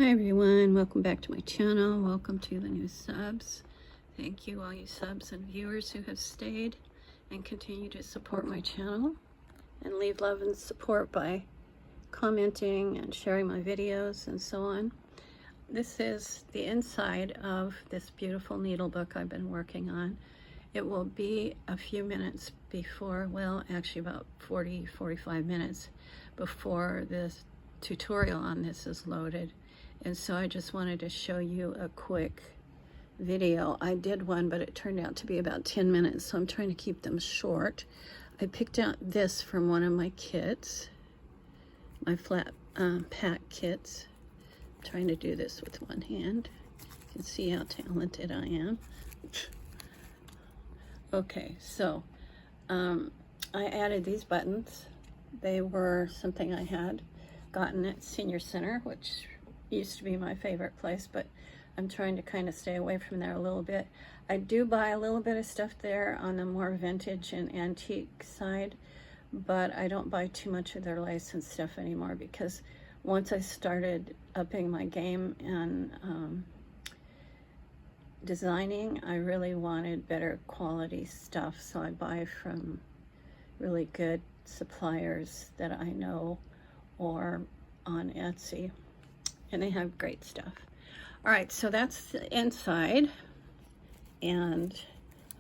Hi everyone, welcome back to my channel. Welcome to the new subs. Thank you all you subs and viewers who have stayed and continue to support my channel and leave love and support by commenting and sharing my videos and so on. This is the inside of this beautiful needle book I've been working on. It will be a few minutes before, well actually about 45 minutes before this tutorial on this is loaded. And so I just wanted to show you a quick video. I did one, but it turned out to be about 10 minutes, so I'm trying to keep them short. I picked out this from one of my kits, my flat pack kits. I'm trying to do this with one hand. You can see how talented I am. Okay, so I added these buttons. They were something I had gotten at Senior Center, which used to be my favorite place, but I'm trying to kind of stay away from there a little bit. I do buy a little bit of stuff there on the more vintage and antique side, but I don't buy too much of their licensed stuff anymore because once I started upping my game and designing, I really wanted better quality stuff, so I buy from really good suppliers that I know or on Etsy. And they have great stuff. All right, so that's the inside. And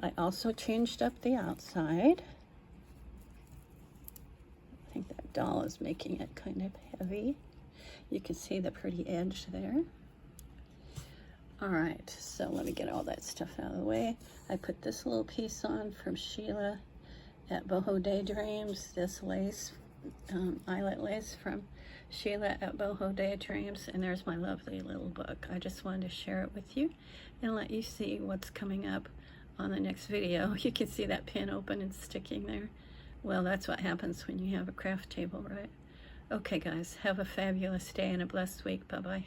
I also changed up the outside. I think that doll is making it kind of heavy. You can see the pretty edge there. All right, so let me get all that stuff out of the way. I put this little piece on from Sheila at Boho Daydreams, this lace, eyelet lace from Sheila at Boho Daydreams, and there's my lovely little book. I just wanted to share it with you and let you see what's coming up on the next video. You can see that pin open and sticking there. Well, that's what happens when you have a craft table, right? Okay guys, have a fabulous day and a blessed week. Bye-bye.